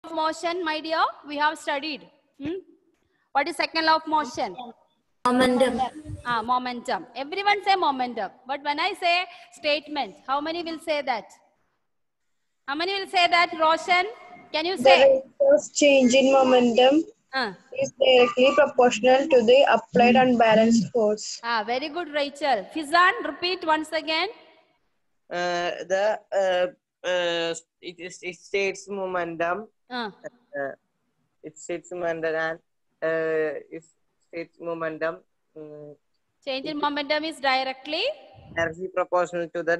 of motion, my dear? We have studied. What is second law of motion? Momentum. Momentum. Everyone say momentum. But when I say statement, how many will say that? How many will say that, Roshan? Can you The say? rate of change in momentum is directly proportional to the applied unbalanced force. Very good, Rachel. Fizan, repeat once again. It states momentum. It states momentum and it states momentum. Change in momentum is directly proportional to the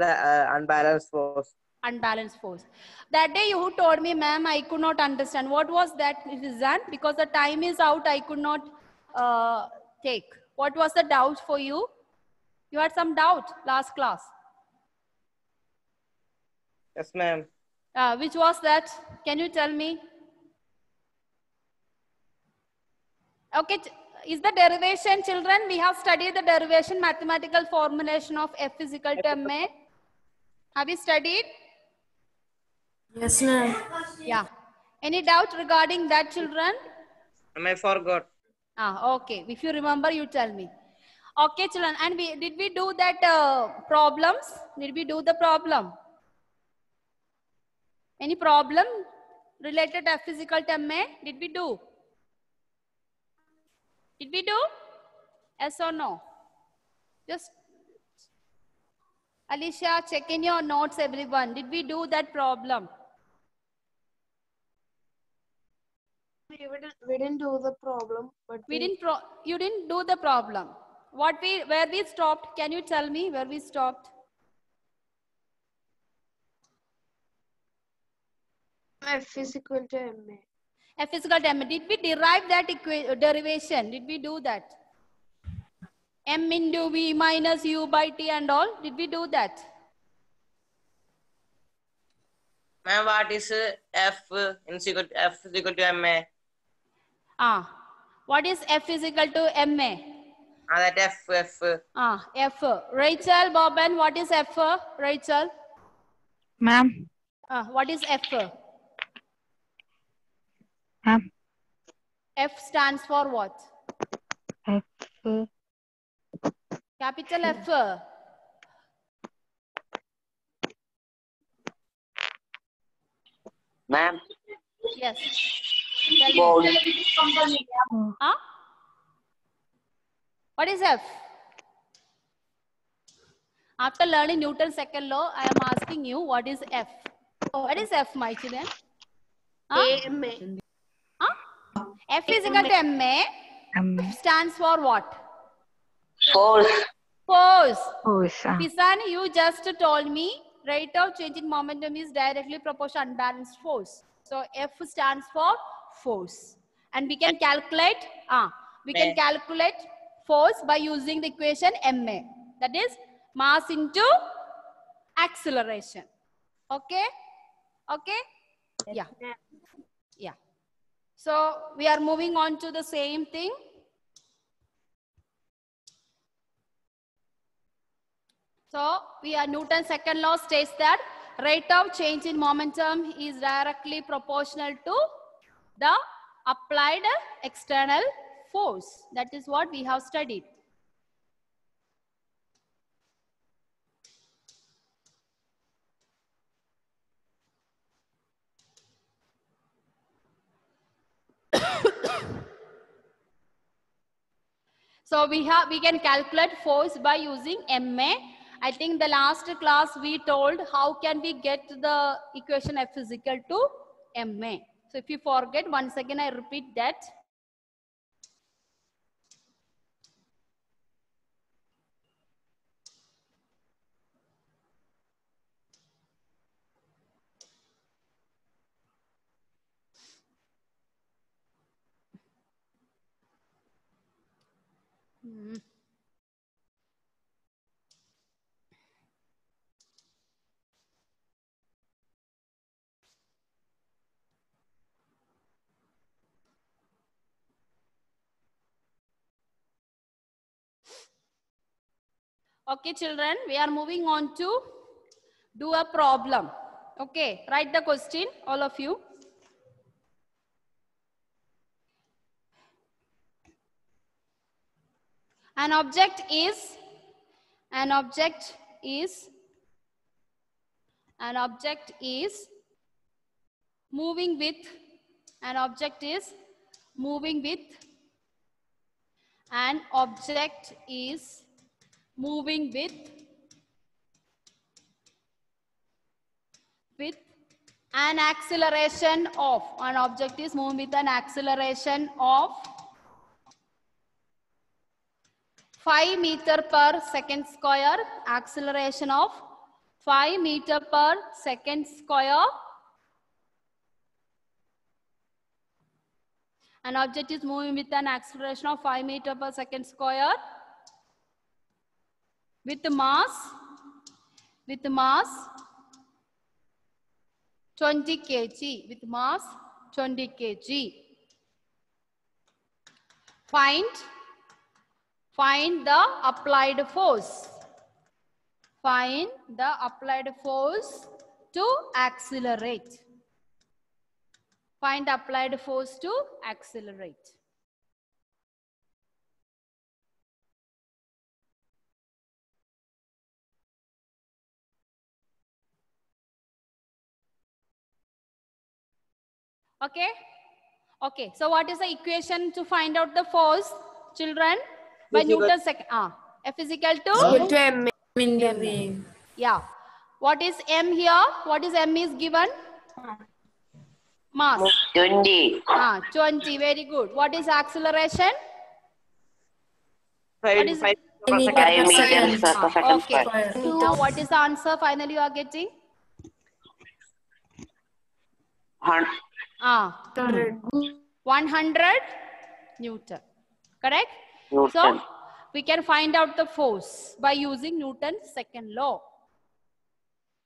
unbalanced force. Unbalanced force. That day you told me, ma'am, I could not understand. What was that, Fizan? Because the time is out, I could not take. What was the doubt for you? You had some doubt last class. Yes, ma'am. Which was that? Can you tell me? Okay, is the derivation, children? We have studied the derivation, mathematical formulation of F is equal to ma. Have you studied? Yes, ma'am. Yeah. Any doubt regarding that, children? I forgot. Okay. If you remember, you tell me. Okay, children. And did we do that problems? Did we do the problem? Any problem related to F is equal to ma? Did we do? Did we do? Yes or no? Just Alicia, check in your notes, everyone. Did we do that problem? We didn't do the problem, but you didn't do the problem. Where we stopped? Can you tell me where we stopped? F is equal to ma. F is equal to ma. Did we derive that derivation? Did we do that? M into V minus U by T and all. Did we do that? Ma'am, what is F is equal to ma? What is F is equal to ma? That F. F. Rachel, Boban, what is F? Rachel? Ma'am. What is F? Ma'am. F stands for what? F. Capital F. Ma'am. Yes. Tell me. What is F? After learning Newton's second law, I am asking you, what is F? What is F, my children? F is equal to ma. F stands for what? Force. Force. Force. Pisan, you just told me rate of change in momentum is directly proportional to unbalanced force. So F stands for force. And we can calculate, force by using the equation ma. That is mass into acceleration. Okay? Okay? Yeah. Yeah. So we are moving on to the same thing. So Newton's second law states that rate of change in momentum is directly proportional to the applied external force. That is what we have studied. So we can calculate force by using ma. I think the last class we told how can we get the equation F is equal to ma. So if you forget, once again I repeat that. Okay, children, we are moving on to do a problem. Okay, write the question, all of you. An object is moving with an object is moving with an acceleration of 5 meter per second square, acceleration of 5 meter per second square. An object is moving with an acceleration of 5 meter per second square with mass 20 kg, with mass 20 kg. Find the applied force. Find the applied force to accelerate. Find the applied force to accelerate. Okay? Okay. So what is the equation to find out the force, children? By Newton's second. F is equal to M into V. Yeah. What is M here? What is M is given? Mass. 20. 20. Very good. What is acceleration? 5 is- meters 5 meters per second. Okay. Square. So what is the answer finally you are getting? 100 Newton. Correct? Newton. So we can find out the force by using Newton's second law.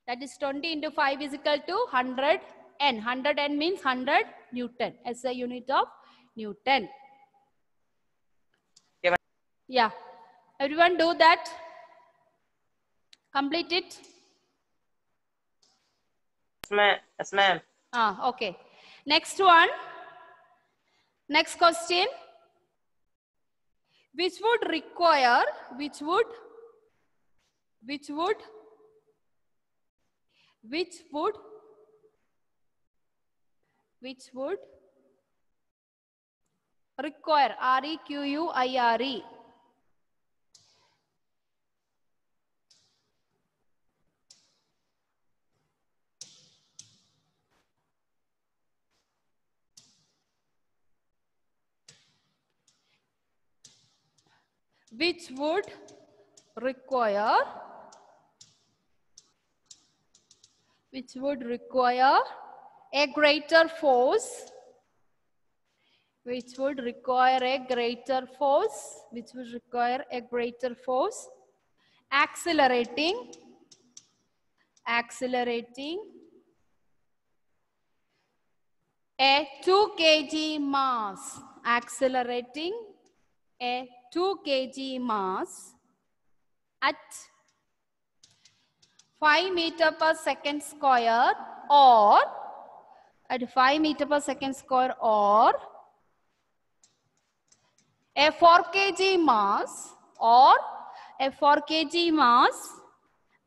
That is 20 into 5 is equal to 100 N. 100 N means 100 Newton as a unit of Newton. Yeah. Everyone do that. Complete it. Yes, ma'am. Okay. Next one. Next question. Which would require require REQUIRE which would require a greater force, accelerating a 2 kg mass, accelerating a 2 kg mass at 5 meter per second square or at 5 meter per second square or a 4 kg mass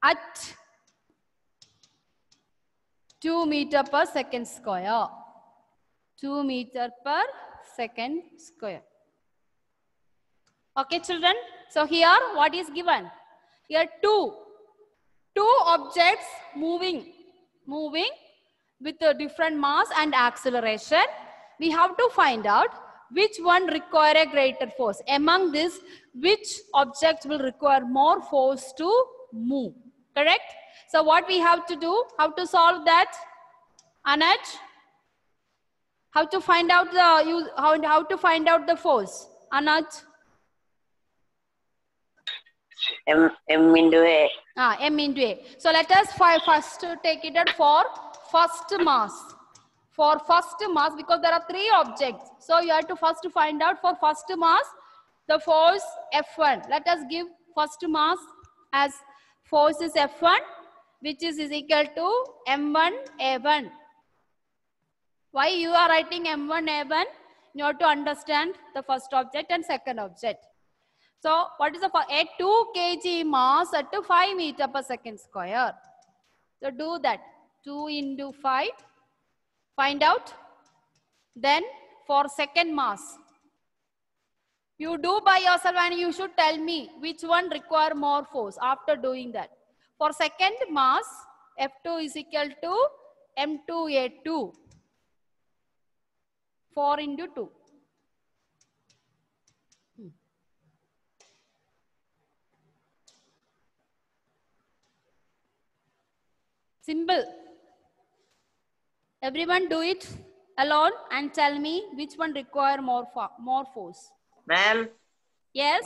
at 2 meter per second square. 2 meter per second square. Okay, children. So here what is given? Here two objects moving with a different mass and acceleration. We have to find out which one require a greater force. Among this, which object will require more force to move? Correct? So what we have to do? How to solve that? Anuj? How to find out the force? Anuj? M into A. M into A. So let us first take it for first mass. For first mass, because there are 3 objects. So you have to first find out for first mass, the force F1. Let us give first mass as force is F1, which is equal to M1A1. Why you are writing M1A1? You have to understand the first object and second object. So what is a 2 kg mass at 5 meter per second square. So do that. 2 into 5. Find out. Then for second mass. You do by yourself and you should tell me which one require more force after doing that. For second mass, F2 is equal to M2A2. 4 into 2. Simple. Everyone do it alone and tell me which one require more force. Ma'am. Yes?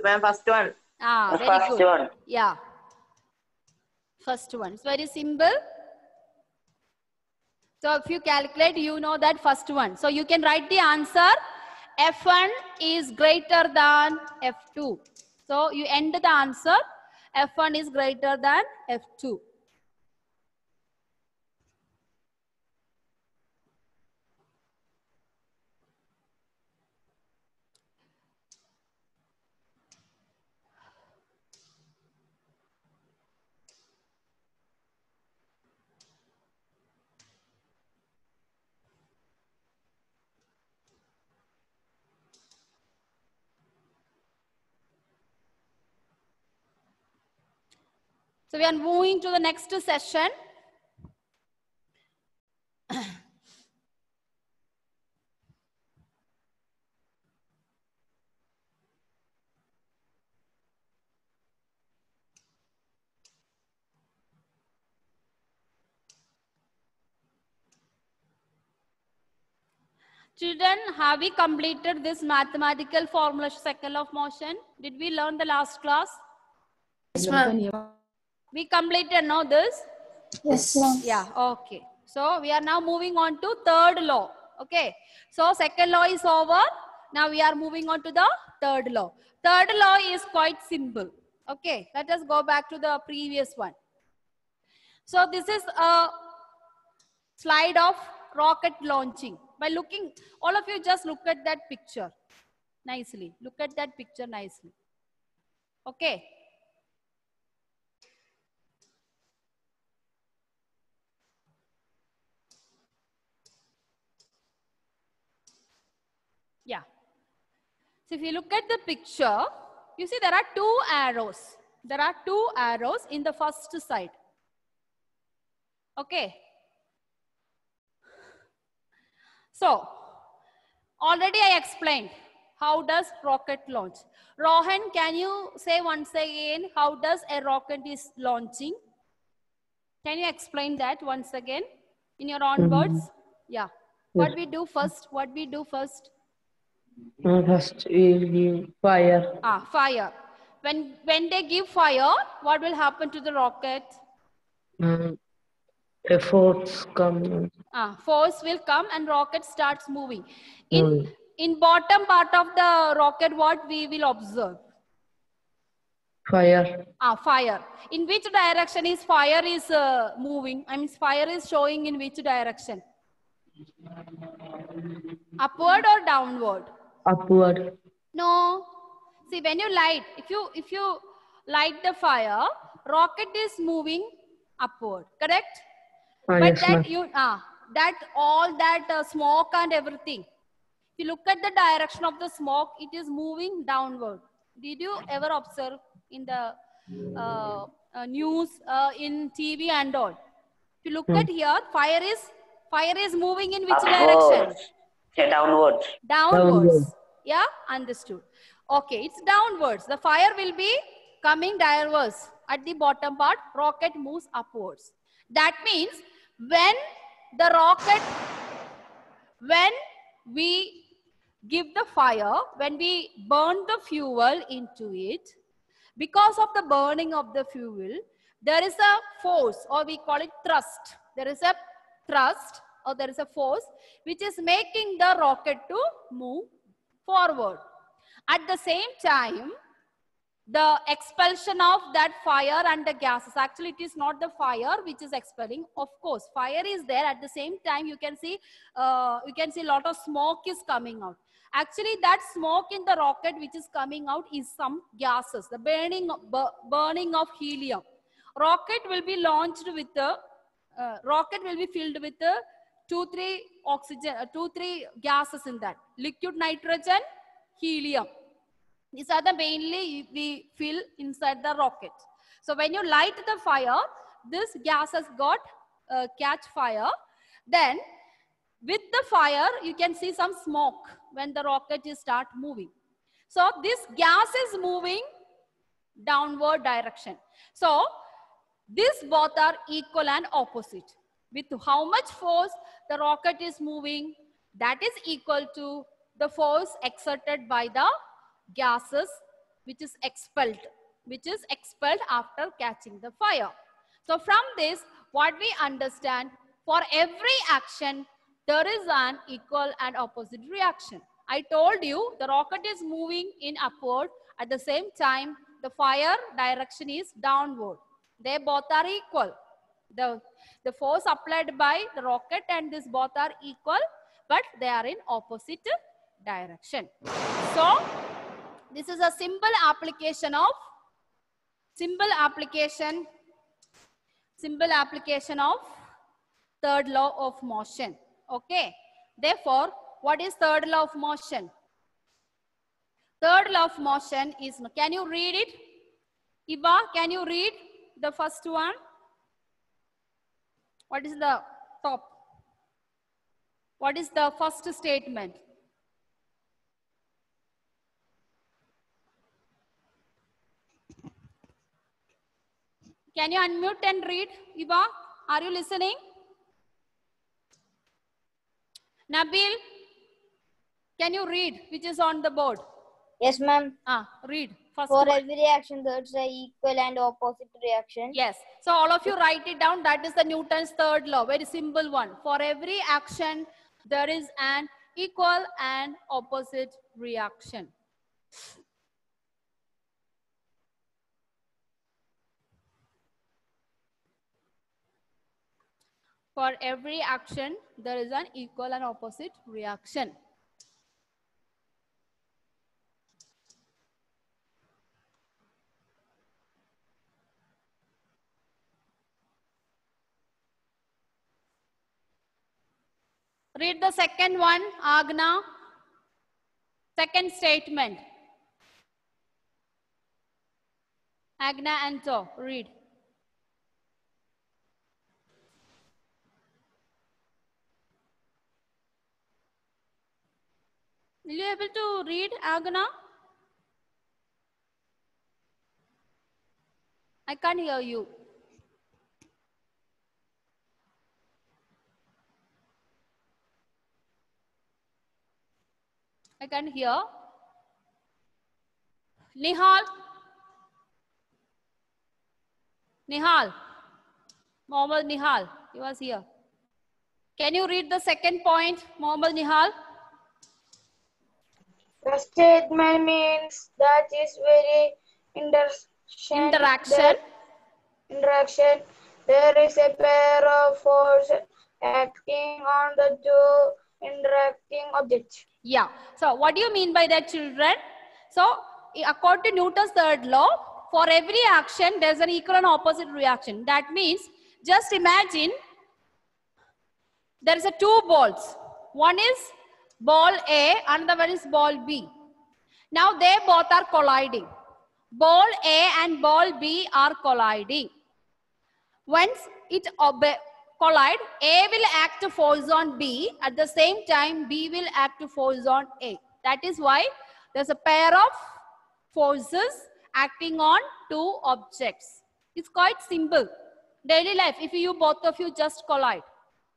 Ma'am, first one. Ah, very First good. one. Yeah. First one. It's very simple. So if you calculate, you know that first one. So you can write the answer. F1 is greater than F2. So you end the answer. F1 is greater than F2. So we are moving to the next session. Children, have we completed this mathematical formulation cycle of motion? Did we learn the last class? Yes, ma'am. We completed now this? Yes, ma'am. Yeah, okay. So we are now moving on to third law. Okay. So second law is over. Now we are moving on to the third law. Third law is quite simple. Okay. Let us go back to the previous one. So this is a slide of rocket launching. By looking, all of you just look at that picture nicely. Look at that picture nicely. Okay. Yeah. So if you look at the picture, you see there are two arrows. There are two arrows in the first side. Okay. So, already I explained how does rocket launch. Rohan, can you say once again how does a rocket is launching? Can you explain that once again in your own words? Yeah. What we do first? What we do first? First, we'll give fire. Fire. When they give fire, what will happen to the rocket? A force come. Force will come and rocket starts moving. In bottom part of the rocket, what we will observe? Fire. Fire. In which direction is fire is moving? I mean, fire is showing in which direction? Upward or downward? Upward. No. See, when you light, if you light the fire, rocket is moving upward. Correct? But Yes, that all that smoke and everything. If you look at the direction of the smoke, it is moving downward. Did you ever observe in the news, in TV and all? If you look at here, fire is moving in which direction? Say downwards. Downwards. Yeah, understood. Okay, it's downwards. The fire will be coming downwards. At the bottom part, rocket moves upwards. That means when we give the fire, when we burn the fuel into it, because of the burning of the fuel, there is a force, or we call it thrust. There is a thrust, or there is a force which is making the rocket to move forward. At the same time, the expulsion of that fire and the gases. Actually, it is not the fire which is expelling. Of course, fire is there. At the same time, you can see a lot of smoke is coming out. Actually, that smoke in the rocket which is coming out is some gases, the burning of helium. Rocket will be launched with the rocket will be filled with the 2-3 gases in that: liquid nitrogen, helium. These are the mainly we fill inside the rocket. So when you light the fire, this gas has got catch fire. Then with the fire, you can see some smoke when the rocket is start moving. So this gas is moving downward direction. So these both are equal and opposite. With how much force the rocket is moving, that is equal to the force exerted by the gases which is expelled after catching the fire. So from this, what we understand, for every action, there is an equal and opposite reaction. I told you the rocket is moving in upward. At the same time, the fire direction is downward. They both are equal. The force applied by the rocket and this both are equal, but they are in opposite direction. So this is a simple application of third law of motion. Okay. Therefore, what is third law of motion? Third law of motion is, can you read it? Iba, can you read the first one? What is the top? What is the first statement? Can you unmute and read, Iba? Are you listening? Nabil, can you read which is on the board? Yes, ma'am. Read. First For one. every action, there's an equal and opposite reaction. Yes. So all of you write it down. That is the Newton's third law. Very simple one. For every action, there is an equal and opposite reaction. For every action, there is an equal and opposite reaction. Read the second one, Agna. Second statement. Agna Anto, read. Will you able to read, Agna? I can't hear you. I can't hear. Nihal. Nihal. Mohammed Nihal. He was here. Can you read the second point, Mohammed Nihal? The statement means that is very interaction. There is a pair of force acting on the two interacting objects. Yeah. So what do you mean by that, children? So according to Newton's third law, for every action, there's an equal and opposite reaction. That means, just imagine there is a two balls. One is ball A, another one is ball B. Now they both are colliding. Ball A and ball B are colliding. Once it collide, A will act to force on B. At the same time, B will act to force on A. That is why there's a pair of forces acting on two objects. It's quite simple. Daily life, if you both of you just collide.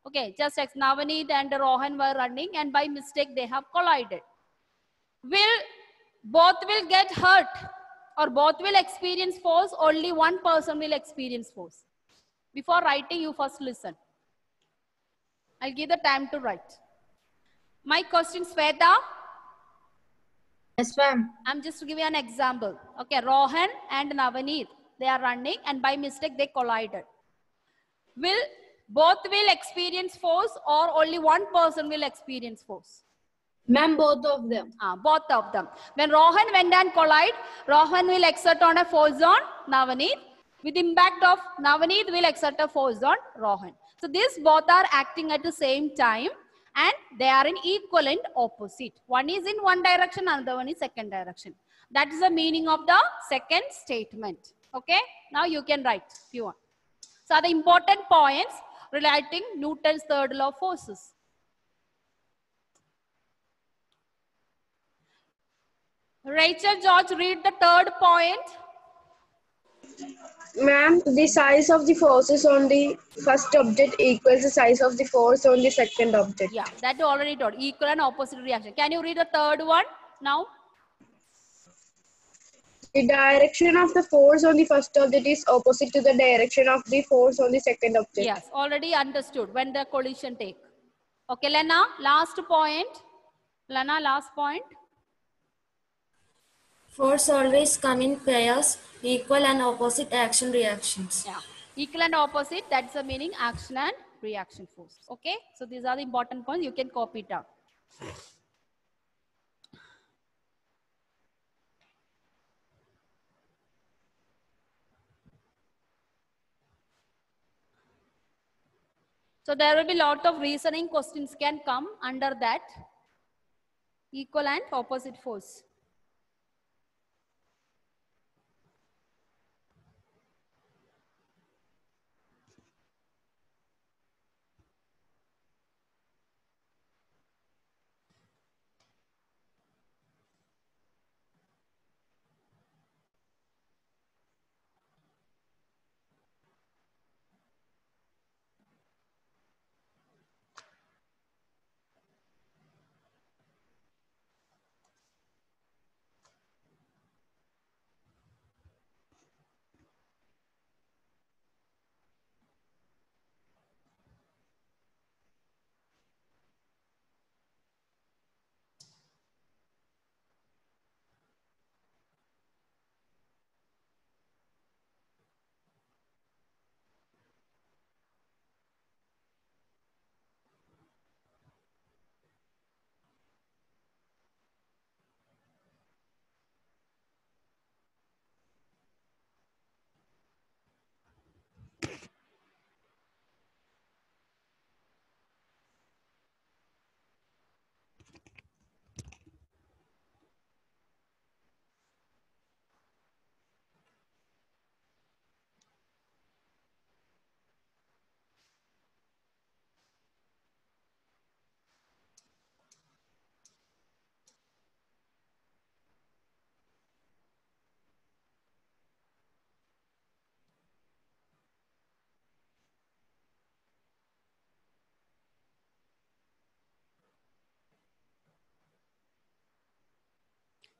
Okay, just as Navneet and Rohan were running and by mistake they have collided. Both will get hurt or both will experience force? Only one person will experience force. Before writing, you first listen. I'll give the time to write. My question, Sweta. Yes, ma'am. I'm just giving an example. Okay, Rohan and Navaneet, they are running and by mistake they collided. Will both will experience force or only one person will experience force? Ma'am, both of them. Both of them. When Rohan went and collide, Rohan will exert on a force on Navaneet. With impact of Navaneet will exert a force on Rohan. So these both are acting at the same time and they are in equal and opposite. One is in one direction, another one is second direction. That is the meaning of the second statement. Okay. Now you can write if you want. So the important points relating Newton's third law of forces. Rachel George, read the third point. Ma'am, the size of the forces on the first object equals the size of the force on the second object. Yeah, that you already told. Equal and opposite reaction. Can you read the third one now? The direction of the force on the first object is opposite to the direction of the force on the second object. Yes, already understood when the collision take. Okay, Lena, last point. Lena, last point. Force always come in pairs, equal and opposite action reactions. Yeah, equal and opposite, that's the meaning action and reaction force. Okay, so these are the important points. You can copy it down. So there will be a lot of reasoning questions can come under that. Equal and opposite force.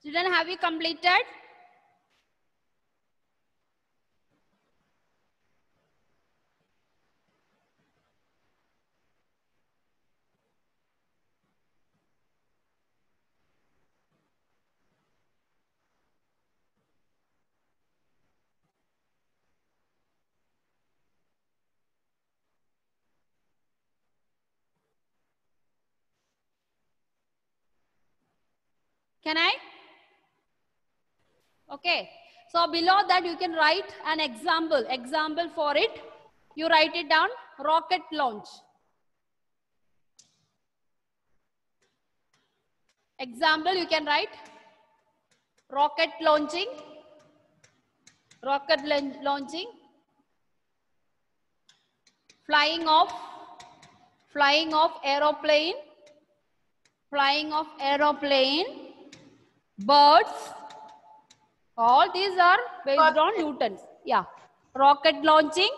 Student, have you completed? Can I? Okay. So below that you can write an example. Example for it. You write it down. Rocket launch. Example you can write. Rocket launching. Rocket launching. Flying off aeroplane. Flying off aeroplane. Birds. All these are based on Newton's. Yeah. Rocket launching,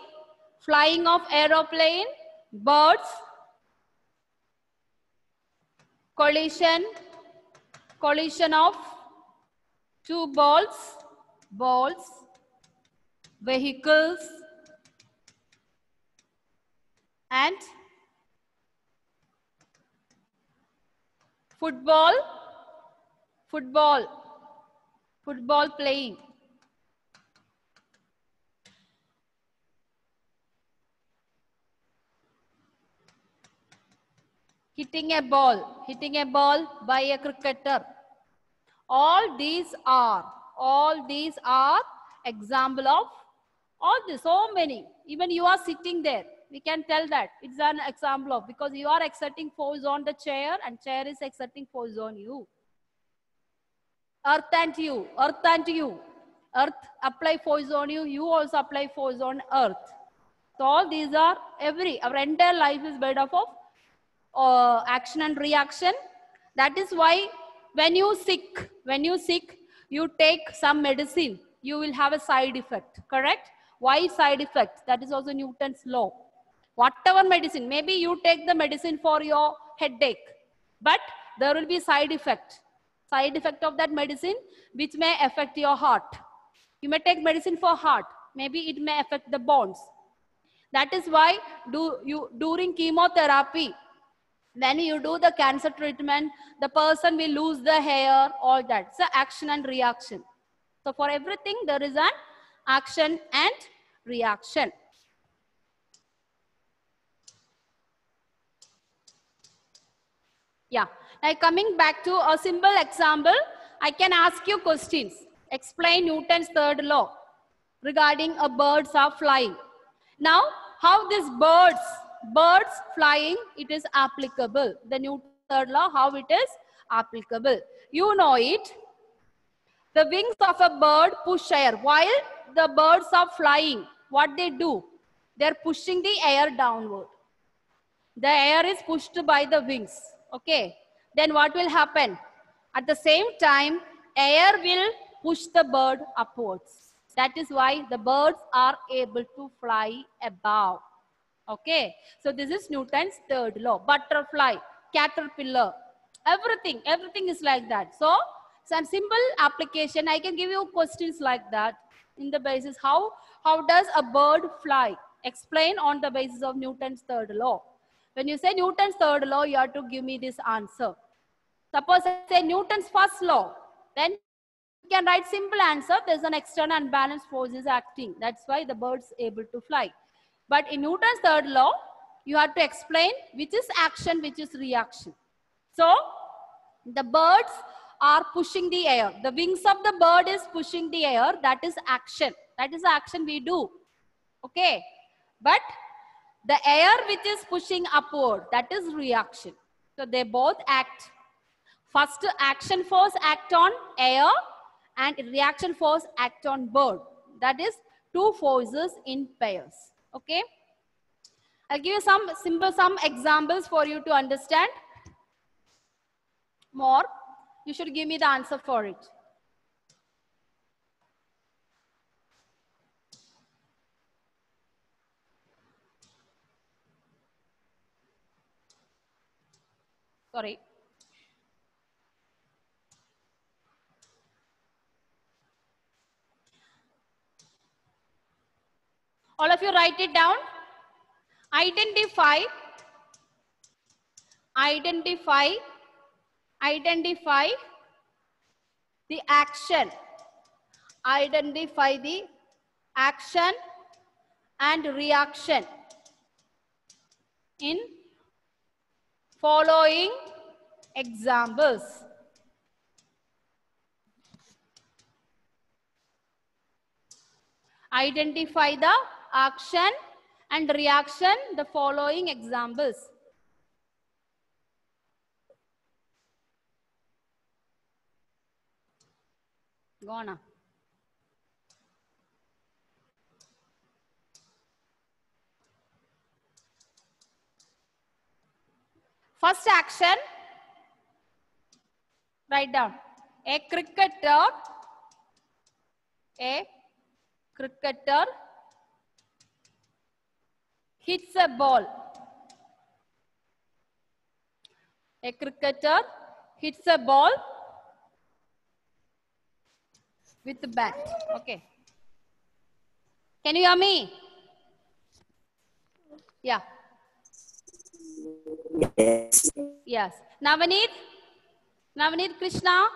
flying of aeroplane, birds, collision of two balls, vehicles, and football Football. Football playing. Hitting a ball by a cricketer. All these are example of all this, so many. Even you are sitting there, we can tell that it's an example of, because you are exerting force on the chair and chair is exerting force on you. Earth and you. Earth apply force on you, you also apply force on earth. So all these are, our entire life is made up of action and reaction. That is why when you sick, you take some medicine, you will have a side effect, correct? Why side effect? That is also Newton's law. Whatever medicine, maybe you take the medicine for your headache, but there will be side effect of that medicine which may affect your heart. You may take medicine for heart, maybe it may affect the bones. That is why during chemotherapy, when you do the cancer treatment, the person will lose the hair, all that. So action and reaction. So for everything, there is an action and reaction. Yeah. Now coming back to a simple example, I can ask you questions. Explain Newton's third law regarding a birds are flying. Now, how these birds flying, it is applicable. The Newton's third law, how it is applicable. You know it. The wings of a bird push air. While the birds are flying, what they do? They are pushing the air downward. The air is pushed by the wings. Okay. Then what will happen? At the same time, air will push the bird upwards. That is why the birds are able to fly above. Okay. So this is Newton's third law. Butterfly, caterpillar, everything is like that. So some simple application, I can give you questions like that in the basis. How does a bird fly? Explain on the basis of Newton's third law. When you say Newton's third law, you have to give me this answer. Suppose I say Newton's first law, then you can write simple answer. There's an external unbalanced force is acting. That's why the bird's able to fly. But in Newton's third law, you have to explain which is action, which is reaction. So the birds are pushing the air. The wings of the bird is pushing the air. That is action. That is the action we do. Okay. But the air which is pushing upward, that is reaction. So they both act. First action force act on air and reaction force act on bird. That is two forces in pairs. Okay. I'll give you some examples for you to understand more. You should give me the answer for it. Sorry. All of you write it down. Identify the action. Identify the action and reaction in following examples. Identify the action and reaction, the following examples. Go on. First action, write down. A cricketer hits a ball. A cricketer hits a ball with the bat. Okay. Can you hear me? Yeah. Yes. Navneet Krishna,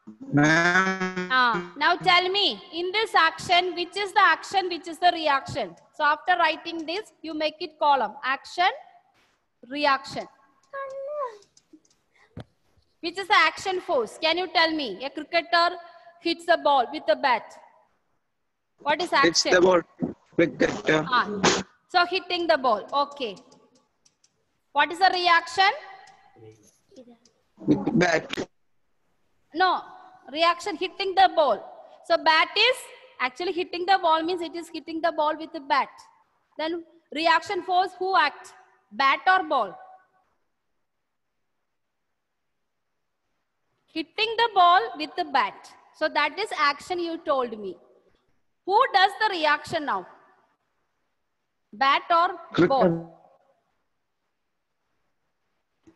Ma'am. Now tell me, in this action, which is the action, which is the reaction? So after writing this, you make it column. Action, reaction. Which is the action force? Can you tell me? A cricketer hits a ball with a bat. What is action? It's the ball. Cricketer. So hitting the ball. Okay. What is the reaction? With bat. No. Reaction hitting the ball. So bat is actually hitting the ball means it is hitting the ball with a bat. Then reaction force, who act? Bat or ball? Hitting the ball with the bat. So that is action you told me. Who does the reaction now? Bat or ball?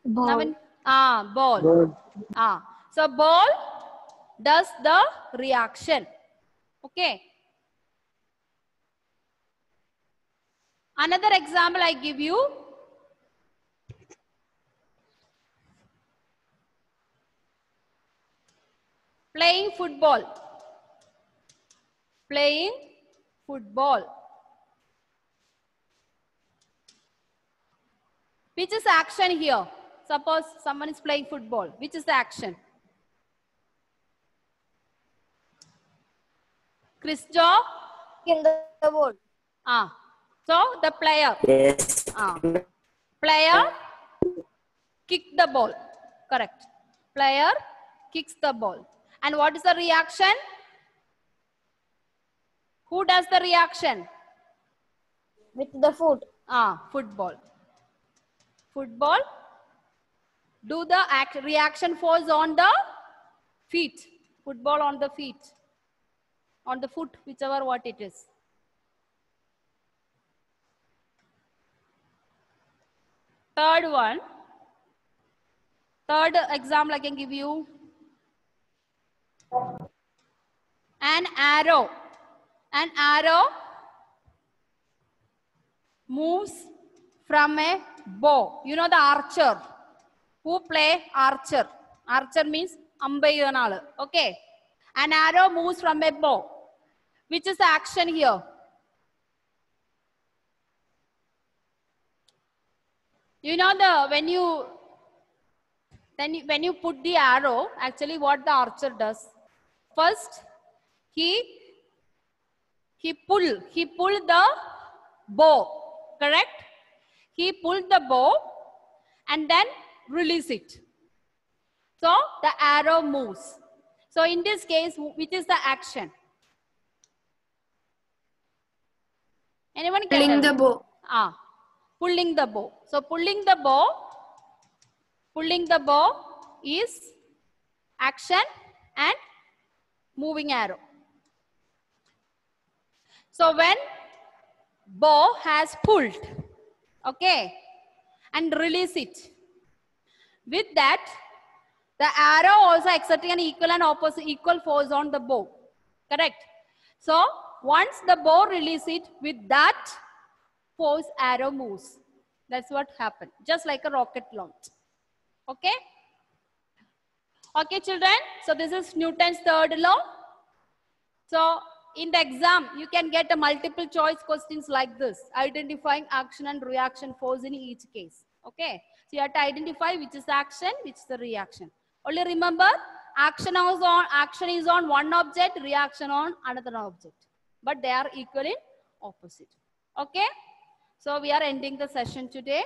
Ball. Ball. So ball does the reaction. Okay. Another example I give you. Playing football. Playing football. Which is action here? Suppose someone is playing football. Which is the action? Christo? In the ball. So the player. Yes. Player kick the ball. Correct. Player kicks the ball. And what is the reaction? Who does the reaction? With the foot. Football. Football. Do the reaction force on the feet. Football on the feet. On the foot, whichever what it is. Third one. Third example I can give you. An arrow. An arrow moves from a bow. You know the archer. Who play archer? Archer means umpire. Okay. An arrow moves from a bow. Which is the action here? You know the when you put the arrow, actually what the archer does? First, he pull the bow, correct? He pulled the bow and then release it. So the arrow moves. So in this case, which is the action? Anyone can Pulling the bow. Pulling the bow. So pulling the bow is action and moving arrow. So when bow has pulled, okay, and release it, with that, the arrow also exerting an equal and opposite equal force on the bow, correct? So once the bow release it, with that force arrow moves. That's what happened, just like a rocket launch. Okay? Okay, children. So this is Newton's third law. So in the exam, you can get a multiple choice questions like this, identifying action and reaction force in each case. Okay? So you have to identify which is action, which is the reaction. Only remember, action is on one object, reaction on another object. But they are equal in opposite. Okay? So we are ending the session today.